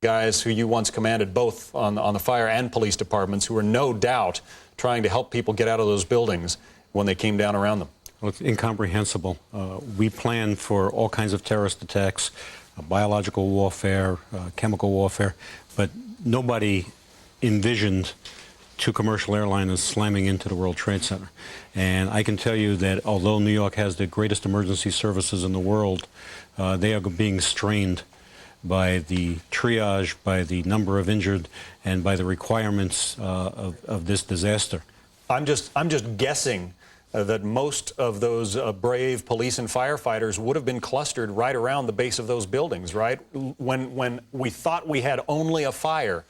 guys who you once commanded both on the fire and police departments, who were no doubt trying to help people get out of those buildings when they came down around them. Well, it's incomprehensible. We plan for all kinds of terrorist attacks, biological warfare, chemical warfare, but nobody envisioned two commercial airliners slamming into the World Trade Center. And I can tell you that although New York has the greatest emergency services in the world, they are being strained by the triage, by the number of injured, and by the requirements of this disaster. I'm just guessing that most of those brave police and firefighters would have been clustered right around the base of those buildings, right? When we thought we had only a fire,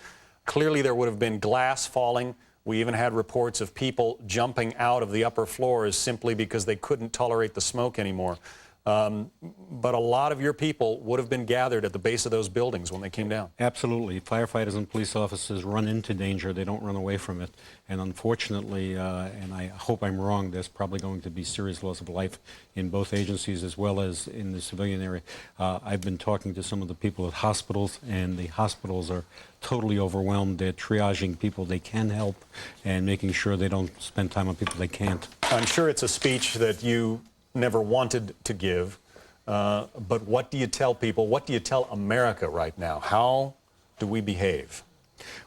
clearly there would have been glass falling. We even had reports of people jumping out of the upper floors simply because they couldn't tolerate the smoke anymore. But a lot of your people would have been gathered at the base of those buildings when they came down. Absolutely. Firefighters and police officers run into danger. They don't run away from it. And unfortunately, and I hope I'm wrong, there's probably going to be serious loss of life in both agencies as well as in the civilian area. I've been talking to some of the people at hospitals, and the hospitals are totally overwhelmed. They're triaging people they can help and making sure they don't spend time on people they can't. I'm sure it's a speech that you never wanted to give, but what do you tell people? What do you tell America right now? How do we behave?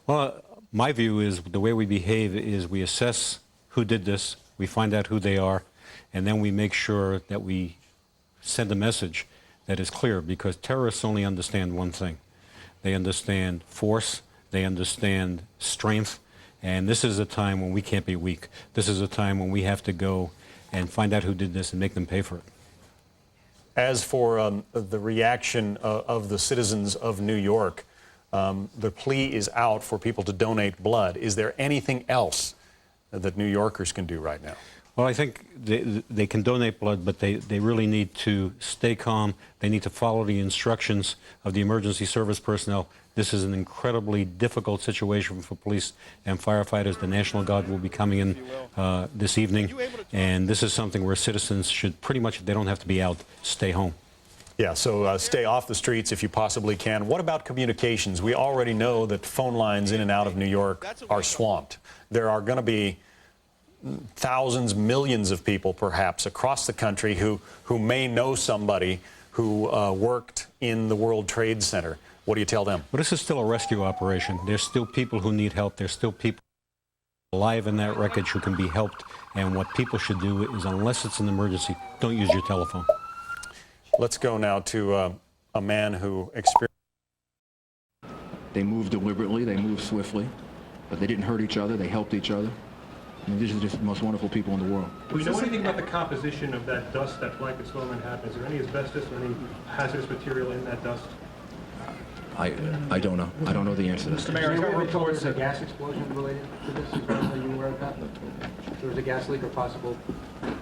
Well, my view is the way we behave is we assess who did this, we find out who they are, and then we make sure that we send a message that is clear, because terrorists only understand one thing. They understand force, they understand strength, and this is a time when we can't be weak. This is a time when we have to go and find out who did this and make them pay for it. As for the reaction of the citizens of New York, the plea is out for people to donate blood. Is there anything else that New Yorkers can do right now? Well, I think they can donate blood, but they really need to stay calm. They need to follow the instructions of the emergency service personnel. This is an incredibly difficult situation for police and firefighters. The National Guard will be coming in this evening, and this is something where citizens should pretty much, if they don't have to be out, stay home. Yeah, so stay off the streets if you possibly can. What about communications? We already know that phone lines in and out of New York are swamped. There are going to be thousands, millions of people perhaps across the country who may know somebody who worked in the World Trade Center. What do you tell them? Well, this is still a rescue operation. There's still people who need help. There's still people alive in that wreckage who can be helped. And what people should do is, unless it's an emergency, don't use your telephone. Let's go now to a man who experienced. They moved deliberately, they moved swiftly, but they didn't hurt each other, they helped each other. I mean, these are just the most wonderful people in the world. Do we know anything about the composition of that dust that blankets over Manhattan? Is there any asbestos or any hazardous material in that dust? I don't know. I don't know the answer to that. Mr. Mayor, there were reports of a gas explosion related to this. Are you aware of that? There was a gas leak or possible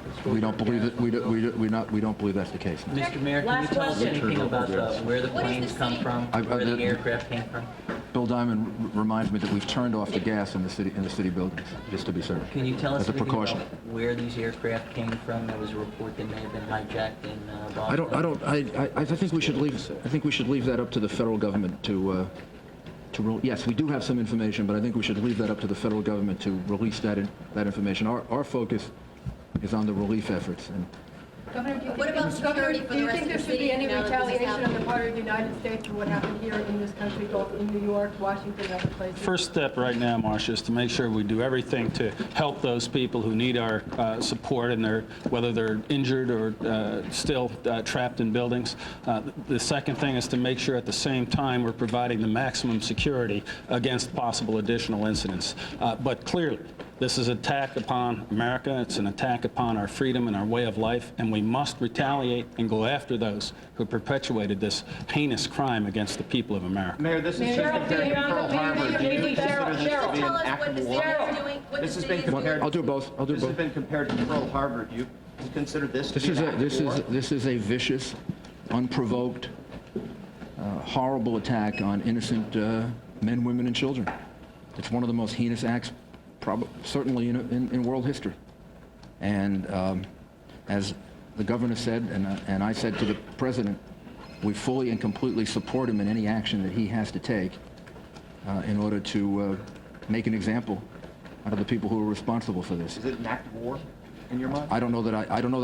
explosion. We don't believe it. We don't believe that's the case. No. Mr. Mayor, can you tell us anything about where the planes come from, where the aircraft came from? Bill Diamond reminds me that we've turned off the gas in the city buildings, just to be certain. Can you tell us as a anything precaution about where these aircraft came from? There was a report they may have been hijacked in Boston. I think we should leave. I think we should leave that up to the federal government to yes, we do have some information, but I think we should leave that up to the federal government to release that information. Our focus is on the relief efforts. And Governor, what about security for the rest of the city? Do you think there should be any retaliation on the part of the United States for what happened here in this country, both in New York, Washington, and other places? First step right now, Marcia, is to make sure we do everything to help those people who need our support, and whether they're injured or still trapped in buildings. The second thing is to make sure at the same time we're providing the maximum security against possible additional incidents. But clearly, this is an attack upon America. It's an attack upon our freedom and our way of life, and we must retaliate and go after those who perpetuated this heinous crime against the people of America. Mayor, this is just compared to Pearl Harbor. Do you consider this to be an act of war? This has been compared. I'll do both. This has been compared to Pearl Harbor. Do you consider this to be an act of war? This is a vicious, unprovoked, horrible attack on innocent men, women, and children. It's one of the most heinous acts, certainly in world history. And as the governor said, and I said to the president, we fully and completely support him in any action that he has to take in order to make an example out of the people who are responsible for this. Is it an act of war in your mind? I don't know that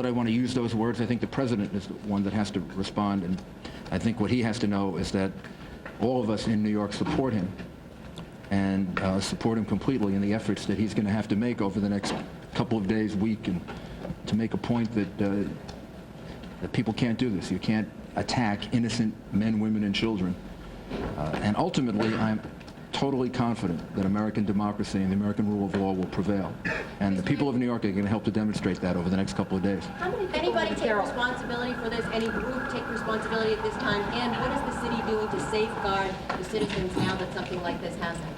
I want to use those words. I think the president is the one that has to respond, and I think what he has to know is that all of us in New York support him and support him completely in the efforts that he's going to have to make over the next couple of days, week, and to make a point that that people can't do this. You can't attack innocent men, women, and children. And ultimately, I'm totally confident that American democracy and the American rule of law will prevail. And the people of New York are going to help to demonstrate that over the next couple of days. Anybody take responsibility for this? Any group take responsibility at this time? And what is the city doing to safeguard the citizens now that something like this has happened?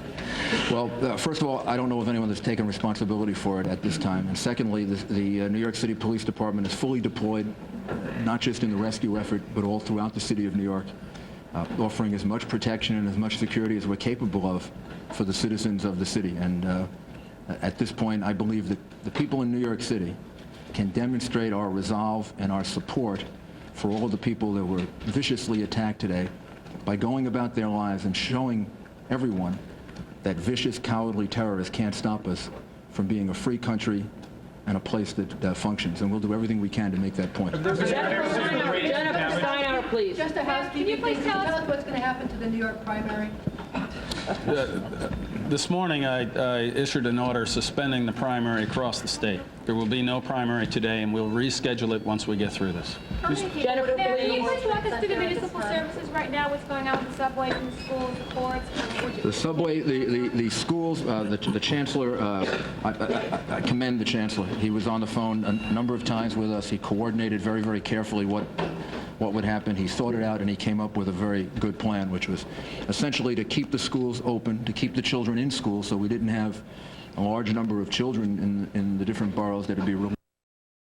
Well, first of all, I don't know of anyone that's taken responsibility for it at this time. And secondly, the New York City Police Department is fully deployed, not just in the rescue effort, but all throughout the city of New York, offering as much protection and as much security as we're capable of for the citizens of the city. And at this point, I believe that the people in New York City can demonstrate our resolve and our support for all of the people that were viciously attacked today by going about their lives and showing everyone that vicious, cowardly terrorists can't stop us from being a free country and a place that functions. And we'll do everything we can to make that point. Jennifer Steiner, please. Just a housekeeping thing. Tell us what's going to happen to the New York primary. This morning, I issued an order suspending the primary across the state. There will be no primary today, and we'll reschedule it once we get through this. Jennifer, Can you please. please walk us through the municipal services right now? What's going on with the subways and the schools, the courts? The subway, the schools, the chancellor, I commend the chancellor. He was on the phone a number of times with us. He coordinated very, very carefully what would happen. He thought it out, and he came up with a very good plan, which was essentially to keep the schools open, to keep the children in school, so we didn't have a large number of children in the different boroughs that would be released.